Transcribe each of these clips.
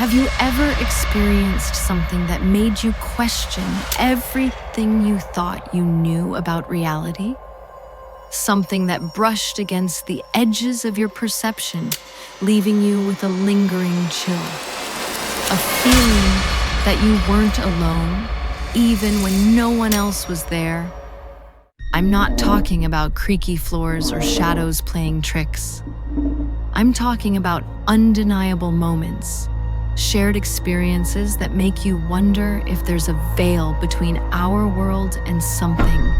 Have you ever experienced something that made you question everything you thought you knew about reality? Something that brushed against the edges of your perception, leaving you with a lingering chill. A feeling that you weren't alone, even when no one else was there. I'm not talking about creaky floors or shadows playing tricks. I'm talking about undeniable moments, shared experiences that make you wonder if there's a veil between our world and something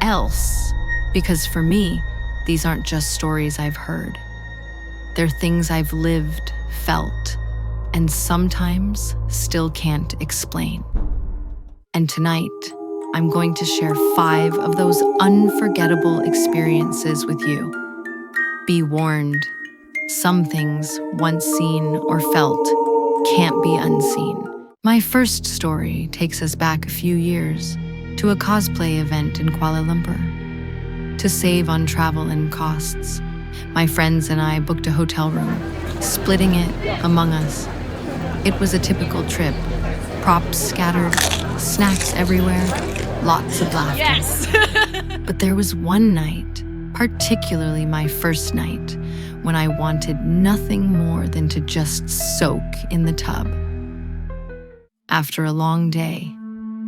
else. Because for me, these aren't just stories I've heard. They're things I've lived, felt, and sometimes still can't explain. And tonight, I'm going to share 5 of those unforgettable experiences with you. Be warned, some things once seen or felt can't be unseen. My first story takes us back a few years to a cosplay event in Kuala Lumpur. To save on travel and costs, my friends and I booked a hotel room, splitting it among us. It was a typical trip. Props scattered, snacks everywhere, lots of laughter. Yes! But there was one night, particularly my first night, when I wanted nothing more than to just soak in the tub. After a long day,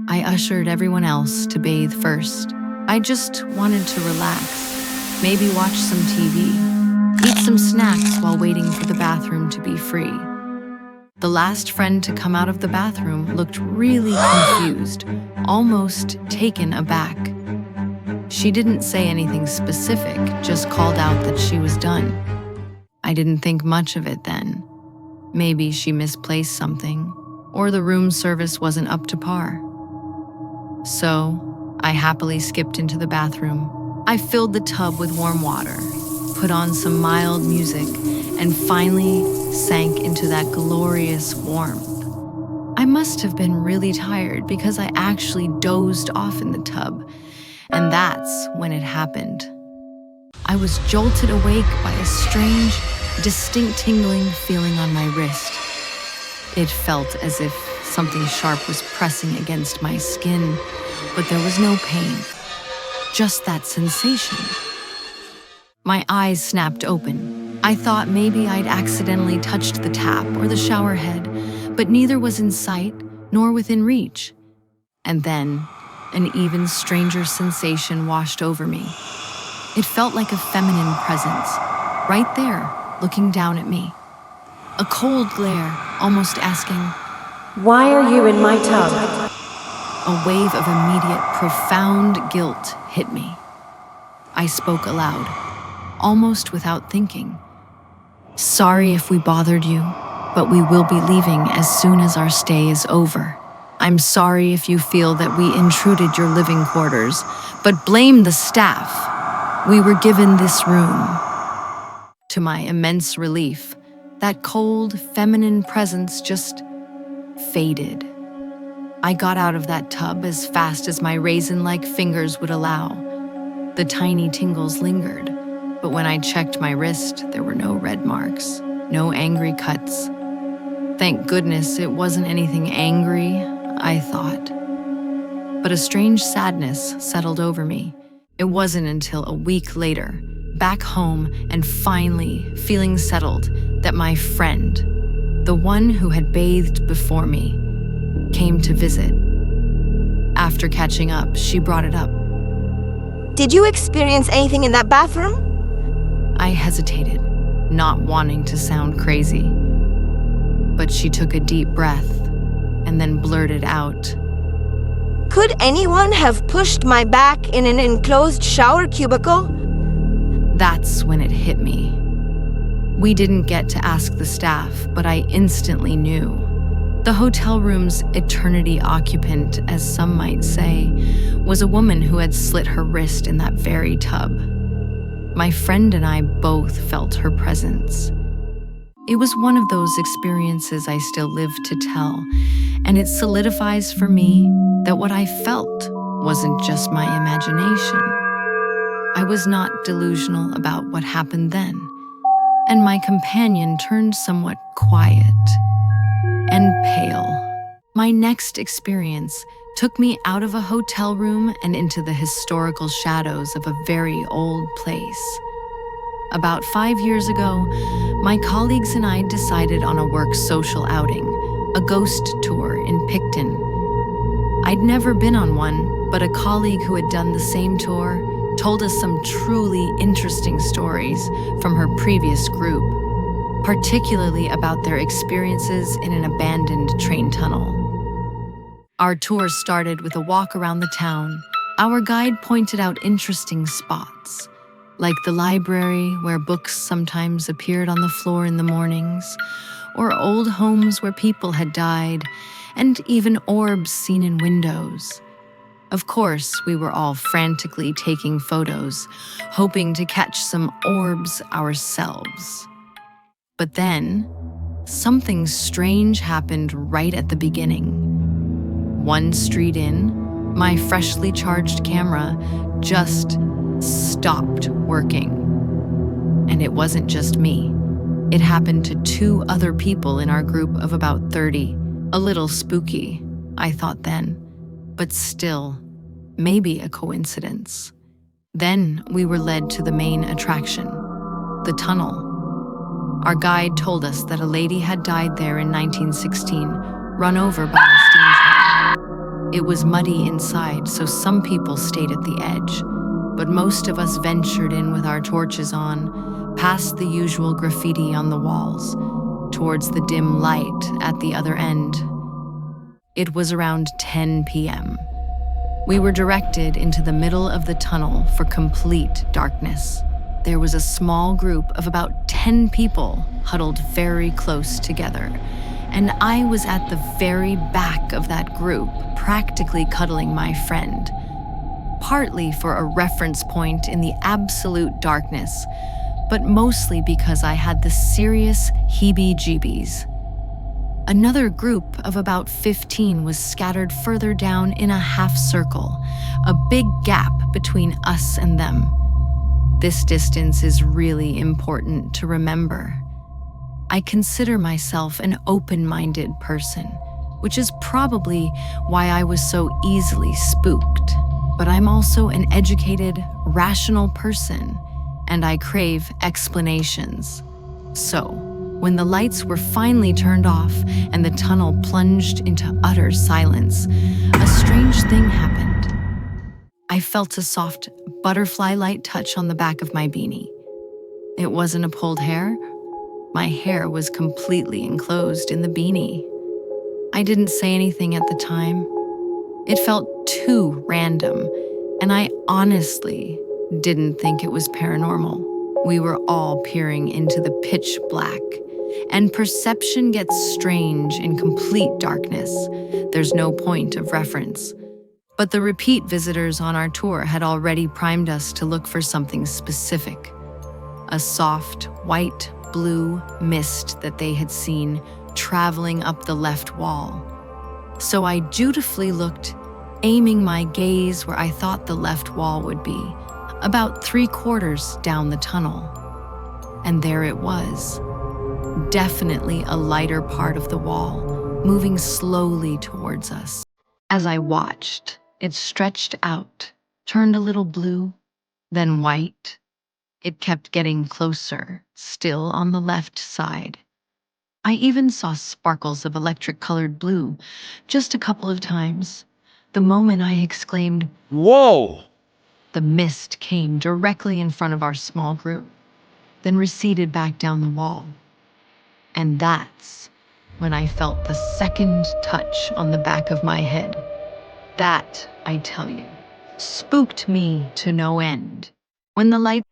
I ushered everyone else to bathe first. I just wanted to relax, maybe watch some TV, eat some snacks while waiting for the bathroom to be free. The last friend to come out of the bathroom looked really confused, almost taken aback. She didn't say anything specific, just called out that she was done. I didn't think much of it then. Maybe she misplaced something, or the room service wasn't up to par. So, I happily skipped into the bathroom. I filled the tub with warm water, put on some mild music, and finally sank into that glorious warmth. I must have been really tired because I actually dozed off in the tub, and that's when it happened. I was jolted awake by a strange, distinct tingling feeling on my wrist. It felt as if something sharp was pressing against my skin, but there was no pain, just that sensation. My eyes snapped open. I thought maybe I'd accidentally touched the tap or the shower head, but neither was in sight nor within reach. And then, an even stranger sensation washed over me. It felt like a feminine presence, right there, looking down at me. A cold glare, almost asking, "Why are you in my tub?" A wave of immediate, profound guilt hit me. I spoke aloud, almost without thinking. "Sorry if we bothered you, but we will be leaving as soon as our stay is over. I'm sorry if you feel that we intruded your living quarters, but blame the staff. We were given this room." To my immense relief, that cold, feminine presence just faded. I got out of that tub as fast as my raisin-like fingers would allow. The tiny tingles lingered, but when I checked my wrist, there were no red marks, no angry cuts. Thank goodness it wasn't anything angry, I thought. But a strange sadness settled over me. It wasn't until a week later, back home and finally feeling settled, that my friend, the one who had bathed before me, came to visit. After catching up, she brought it up. Did you experience anything in that bathroom? I hesitated, not wanting to sound crazy. But she took a deep breath and then blurted out, Could anyone have pushed my back in an enclosed shower cubicle? That's when it hit me. We didn't get to ask the staff, but I instantly knew. The hotel room's eternity occupant, as some might say, was a woman who had slit her wrist in that very tub. My friend and I both felt her presence. It was one of those experiences I still live to tell, and it solidifies for me that what I felt wasn't just my imagination. I was not delusional about what happened then, and my companion turned somewhat quiet. My next experience took me out of a hotel room and into the historical shadows of a very old place. About 5 years ago, my colleagues and I decided on a work social outing, a ghost tour in Picton. I'd never been on one, but a colleague who had done the same tour told us some truly interesting stories from her previous group, particularly about their experiences in an abandoned train tunnel. Our tour started with a walk around the town. Our guide pointed out interesting spots, like the library where books sometimes appeared on the floor in the mornings, or old homes where people had died, and even orbs seen in windows. Of course, we were all frantically taking photos, hoping to catch some orbs ourselves. But then, something strange happened right at the beginning. One street in, my freshly charged camera just stopped working. And it wasn't just me. It happened to 2 other people in our group of about 30. A little spooky, I thought then, but still, maybe a coincidence. Then we were led to the main attraction, the tunnel. Our guide told us that a lady had died there in 1916, run over by a steam train. It was muddy inside, so some people stayed at the edge, but most of us ventured in with our torches on, past the usual graffiti on the walls, towards the dim light at the other end. It was around 10 p.m. We were directed into the middle of the tunnel for complete darkness. There was a small group of about 10 people huddled very close together, and I was at the very back of that group, practically cuddling my friend, partly for a reference point in the absolute darkness, but mostly because I had the serious heebie-jeebies. Another group of about 15 was scattered further down in a half circle, a big gap between us and them. This distance is really important to remember. I consider myself an open-minded person, which is probably why I was so easily spooked. But I'm also an educated, rational person, and I crave explanations. So, when the lights were finally turned off and the tunnel plunged into utter silence, a strange thing happened. I felt a soft, butterfly-like touch on the back of my beanie. It wasn't a pulled hair. My hair was completely enclosed in the beanie. I didn't say anything at the time. It felt too random, and I honestly didn't think it was paranormal. We were all peering into the pitch black, and perception gets strange in complete darkness. There's no point of reference. But the repeat visitors on our tour had already primed us to look for something specific. A soft, white-blue mist that they had seen traveling up the left wall. So I dutifully looked, aiming my gaze where I thought the left wall would be, about 3/4 down the tunnel. And there it was. Definitely a lighter part of the wall, moving slowly towards us. As I watched, it stretched out, turned a little blue, then white. It kept getting closer, still on the left side. I even saw sparkles of electric-colored blue, just a couple of times. The moment I exclaimed, "Whoa!" the mist came directly in front of our small group, then receded back down the wall. And that's when I felt the second touch on the back of my head. That, I tell you, spooked me to no end. When the light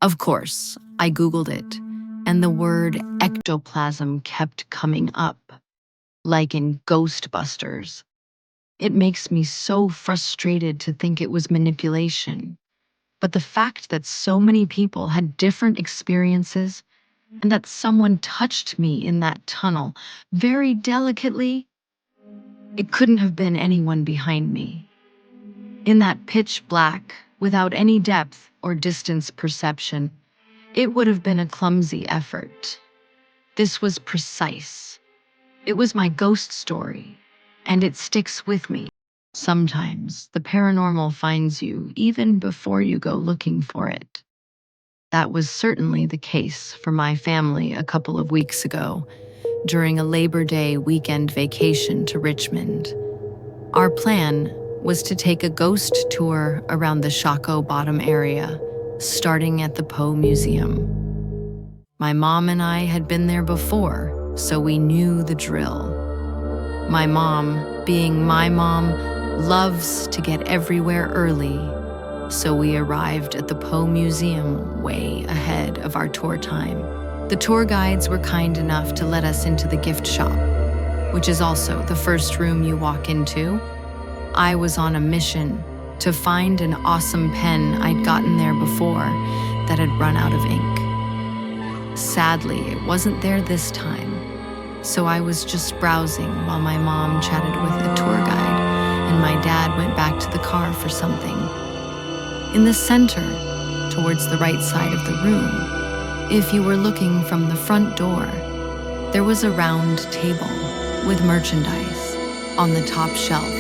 Of course, I Googled it, and the word ectoplasm kept coming up, like in Ghostbusters. It makes me so frustrated to think it was manipulation. But the fact that so many people had different experiences and that someone touched me in that tunnel very delicately, it couldn't have been anyone behind me. In that pitch black, without any depth or distance perception, it would have been a clumsy effort. This was precise. It was my ghost story, and it sticks with me. Sometimes the paranormal finds you even before you go looking for it. That was certainly the case for my family a couple of weeks ago, during a Labor Day weekend vacation to Richmond. Our plan was to take a ghost tour around the Shako Bottom area, starting at the Poe Museum. My mom and I had been there before, so we knew the drill. My mom, being my mom, loves to get everywhere early, so we arrived at the Poe Museum way ahead of our tour time. The tour guides were kind enough to let us into the gift shop, which is also the first room you walk into. I was on a mission to find an awesome pen I'd gotten there before that had run out of ink. Sadly, it wasn't there this time, so I was just browsing while my mom chatted with the tour guide and my dad went back to the car for something. In the center, towards the right side of the room, if you were looking from the front door, there was a round table with merchandise on the top shelf.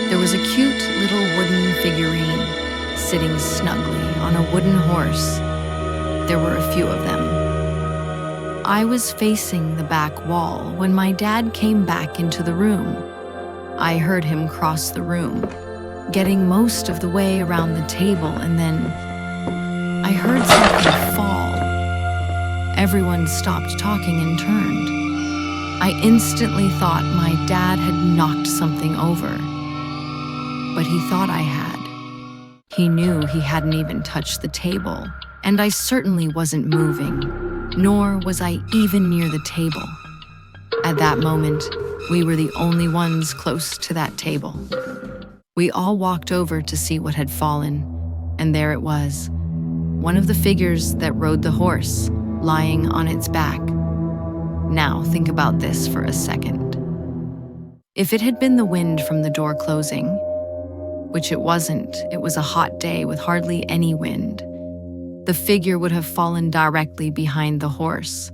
There was a cute little wooden figurine sitting snugly on a wooden horse. There were a few of them. I was facing the back wall when my dad came back into the room. I heard him cross the room, getting most of the way around the table, and then I heard something fall. Everyone stopped talking and turned. I instantly thought my dad had knocked something over, but he thought I had. He knew he hadn't even touched the table, and I certainly wasn't moving, nor was I even near the table. At that moment, we were the only ones close to that table. We all walked over to see what had fallen, and there it was, one of the figures that rode the horse, lying on its back. Now think about this for a second. If it had been the wind from the door closing, which it wasn't, it was a hot day with hardly any wind, the figure would have fallen directly behind the horse,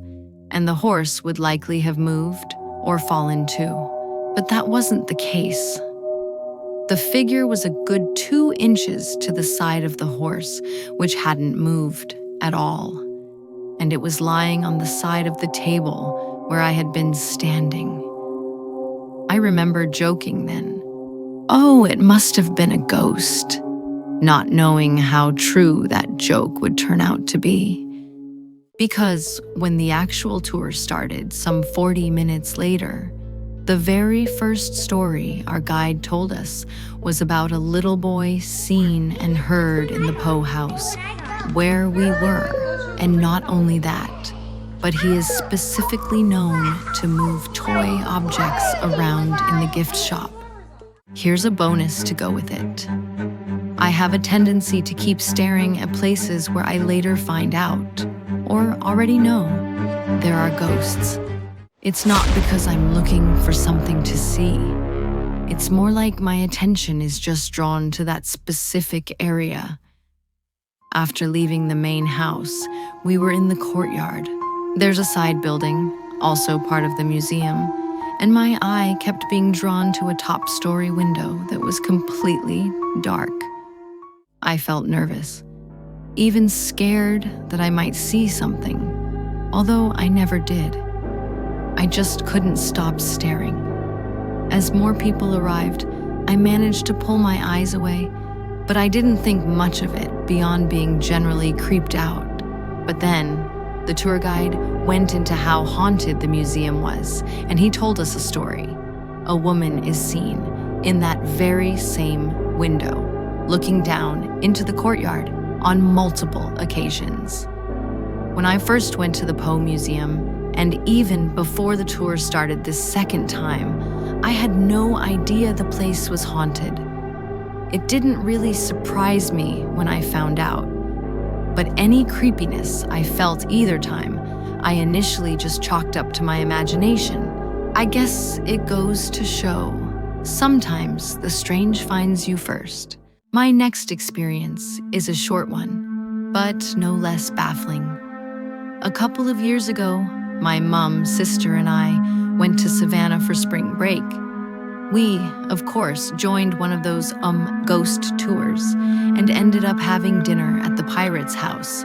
and the horse would likely have moved or fallen too. But that wasn't the case. The figure was a good 2 inches to the side of the horse, which hadn't moved at all. And it was lying on the side of the table where I had been standing. I remember joking then, "Oh, it must have been a ghost," not knowing how true that joke would turn out to be. Because when the actual tour started some 40 minutes later, the very first story our guide told us was about a little boy seen and heard in the Poe house, where we were. And not only that, but he is specifically known to move toy objects around in the gift shop. Here's a bonus to go with it. I have a tendency to keep staring at places where I later find out, or already know, there are ghosts. It's not because I'm looking for something to see. It's more like my attention is just drawn to that specific area. After leaving the main house, we were in the courtyard. There's a side building, also part of the museum, and my eye kept being drawn to a top-story window that was completely dark. I felt nervous, even scared that I might see something, although I never did. I just couldn't stop staring. As more people arrived, I managed to pull my eyes away, but I didn't think much of it beyond being generally creeped out. But then, the tour guide went into how haunted the museum was, and he told us a story. A woman is seen in that very same window, looking down into the courtyard on multiple occasions. When I first went to the Poe Museum, and even before the tour started this second time, I had no idea the place was haunted. It didn't really surprise me when I found out, but any creepiness I felt either time, I initially just chalked up to my imagination. I guess it goes to show, sometimes the strange finds you first. My next experience is a short one, but no less baffling. A couple of years ago, my mom, sister, and I went to Savannah for spring break. We, of course, joined one of those ghost tours and ended up having dinner at the pirate's house.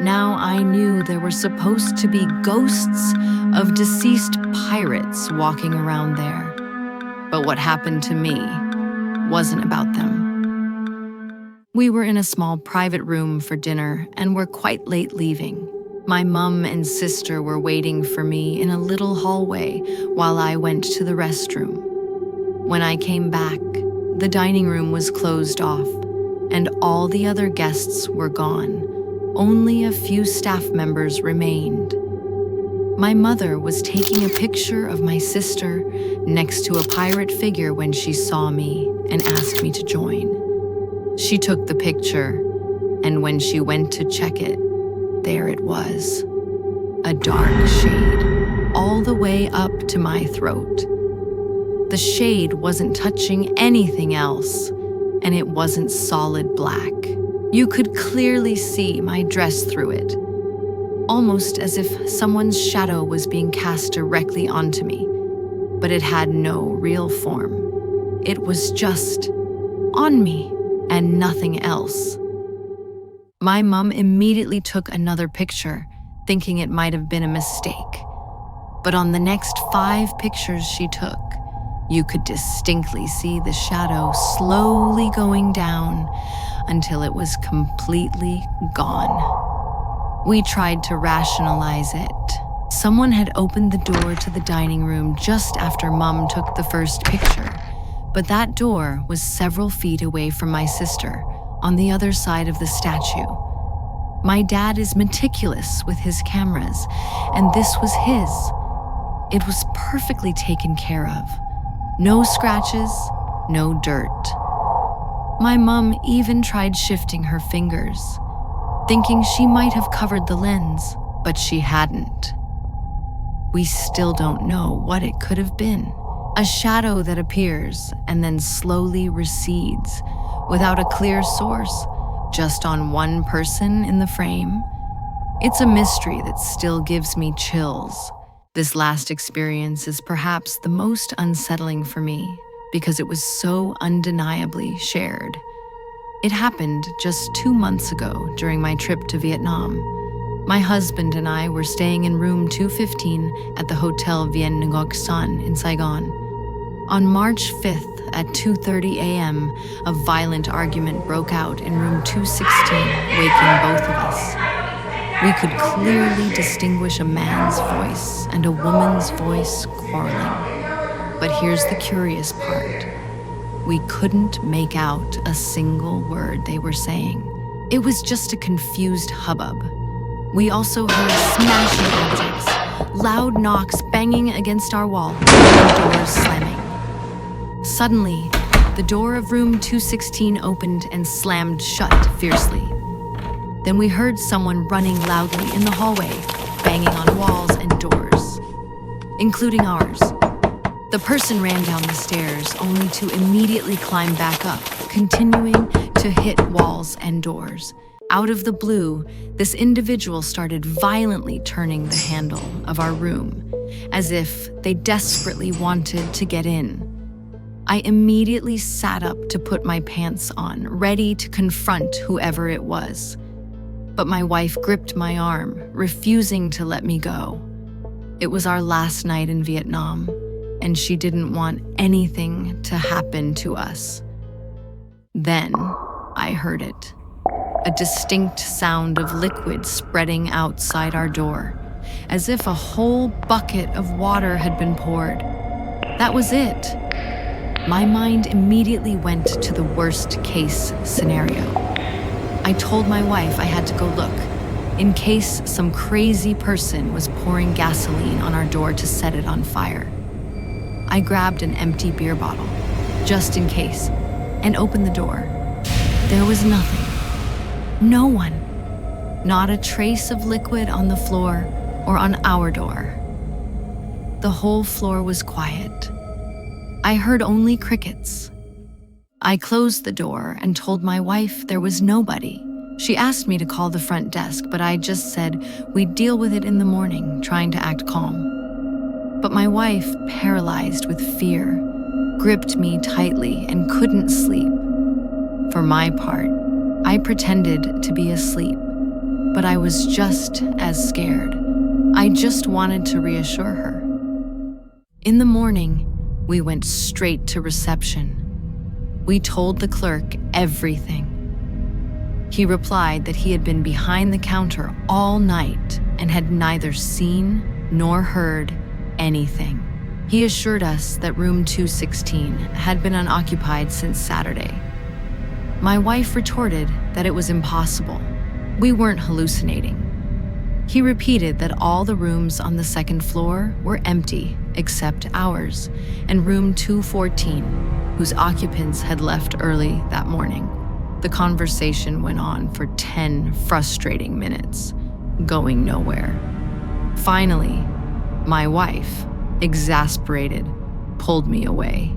Now I knew there were supposed to be ghosts of deceased pirates walking around there. But what happened to me wasn't about them. We were in a small private room for dinner and were quite late leaving. My mom and sister were waiting for me in a little hallway while I went to the restroom. When I came back, the dining room was closed off, and all the other guests were gone. Only a few staff members remained. My mother was taking a picture of my sister next to a pirate figure when she saw me and asked me to join. She took the picture, and when she went to check it, there it was. A dark shade, all the way up to my throat. The shade wasn't touching anything else, and it wasn't solid black. You could clearly see my dress through it, almost as if someone's shadow was being cast directly onto me, but it had no real form. It was just on me and nothing else. My mom immediately took another picture, thinking it might have been a mistake. But on the next 5 pictures she took, you could distinctly see the shadow slowly going down until it was completely gone. We tried to rationalize it. Someone had opened the door to the dining room just after Mom took the first picture, but that door was several feet away from my sister, on the other side of the statue. My dad is meticulous with his cameras, and this was his. It was perfectly taken care of. No scratches, no dirt. My mom even tried shifting her fingers, thinking she might have covered the lens, but she hadn't. We still don't know what it could have been. A shadow that appears and then slowly recedes without a clear source, just on one person in the frame. It's a mystery that still gives me chills. This last experience is perhaps the most unsettling for me because it was so undeniably shared. It happened just 2 months ago during my trip to Vietnam. My husband and I were staying in room 215 at the Hotel Vien Ngoc Son in Saigon. On March 5th at 2:30 a.m., a violent argument broke out in room 216, waking both of us. We could clearly distinguish a man's voice and a woman's voice quarreling. But here's the curious part. We couldn't make out a single word they were saying. It was just a confused hubbub. We also heard smashing objects, loud knocks banging against our wall, and doors slamming. Suddenly, the door of room 216 opened and slammed shut fiercely. Then we heard someone running loudly in the hallway, banging on walls and doors, including ours. The person ran down the stairs only to immediately climb back up, continuing to hit walls and doors. Out of the blue, this individual started violently turning the handle of our room, as if they desperately wanted to get in. I immediately sat up to put my pants on, ready to confront whoever it was. But my wife gripped my arm, refusing to let me go. It was our last night in Vietnam, and she didn't want anything to happen to us. Then I heard it. A distinct sound of liquid spreading outside our door, as if a whole bucket of water had been poured. That was it. My mind immediately went to the worst-case scenario. I told my wife I had to go look, in case some crazy person was pouring gasoline on our door to set it on fire. I grabbed an empty beer bottle, just in case, and opened the door. There was nothing. No one. Not a trace of liquid on the floor or on our door. The whole floor was quiet. I heard only crickets. I closed the door and told my wife there was nobody. She asked me to call the front desk, but I just said we'd deal with it in the morning, trying to act calm. But my wife, paralyzed with fear, gripped me tightly and couldn't sleep. For my part, I pretended to be asleep, but I was just as scared. I just wanted to reassure her. In the morning, we went straight to reception. We told the clerk everything. He replied that he had been behind the counter all night and had neither seen nor heard anything. He assured us that room 216 had been unoccupied since Saturday. My wife retorted that it was impossible. We weren't hallucinating. He repeated that all the rooms on the second floor were empty except ours and room 214, whose occupants had left early that morning. The conversation went on for 10 frustrating minutes, going nowhere. Finally, my wife, exasperated, pulled me away,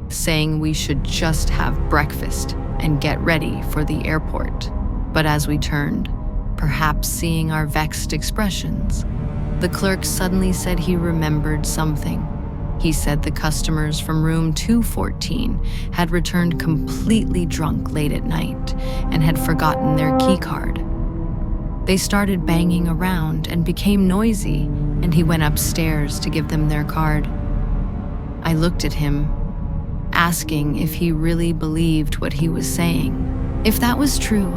saying we should just have breakfast and get ready for the airport. But as we turned, perhaps seeing our vexed expressions, the clerk suddenly said he remembered something. He said the customers from room 214 had returned completely drunk late at night and had forgotten their key card. They started banging around and became noisy, and he went upstairs to give them their card. I looked at him, asking if he really believed what he was saying. If that was true,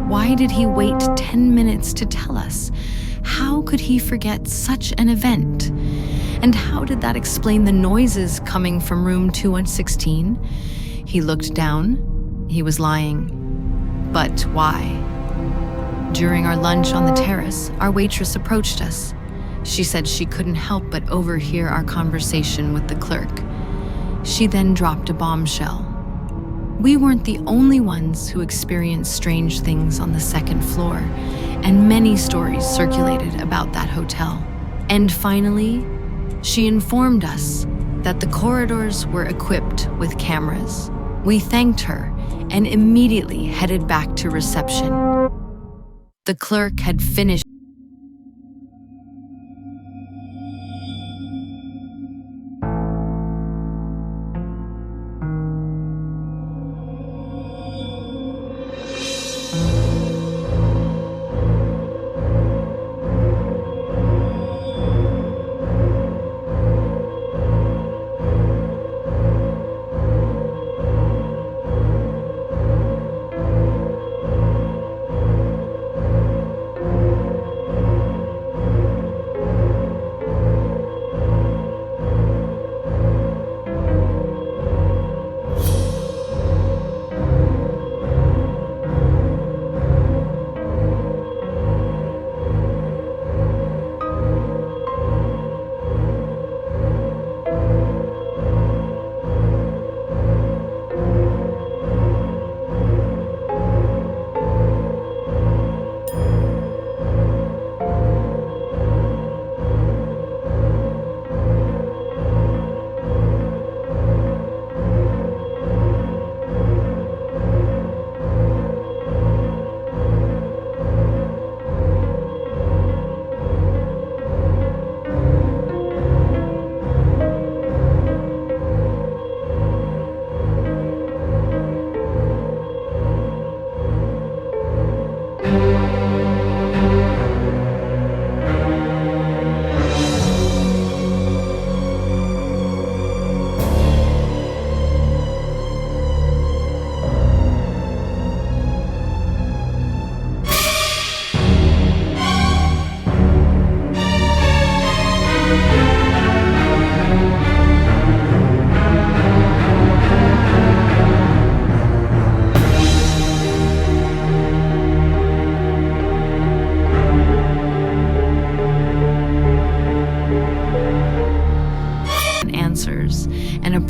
why did he wait 10 minutes to tell us? How could he forget such an event? And how did that explain the noises coming from room 216? He looked down. He was lying. But why? During our lunch on the terrace, our waitress approached us. She said she couldn't help but overhear our conversation with the clerk. She then dropped a bombshell. We weren't the only ones who experienced strange things on the second floor, and many stories circulated about that hotel. And finally, she informed us that the corridors were equipped with cameras. We thanked her and immediately headed back to reception. The clerk had finished.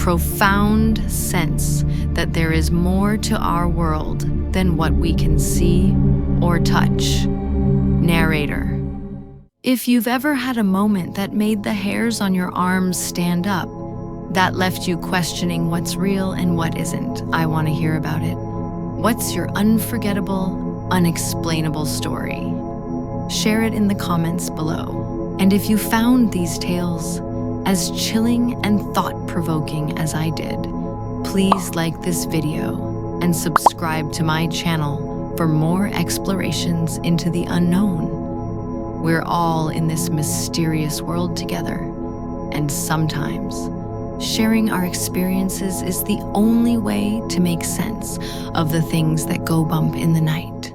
profound sense that there is more to our world than what we can see or touch. Narrator. If you've ever had a moment that made the hairs on your arms stand up, that left you questioning what's real and what isn't, I want to hear about it. What's your unforgettable, unexplainable story? Share it in the comments below. And if you found these tales as chilling and thought-provoking as I did, please like this video and subscribe to my channel for more explorations into the unknown. We're all in this mysterious world together, and sometimes sharing our experiences is the only way to make sense of the things that go bump in the night.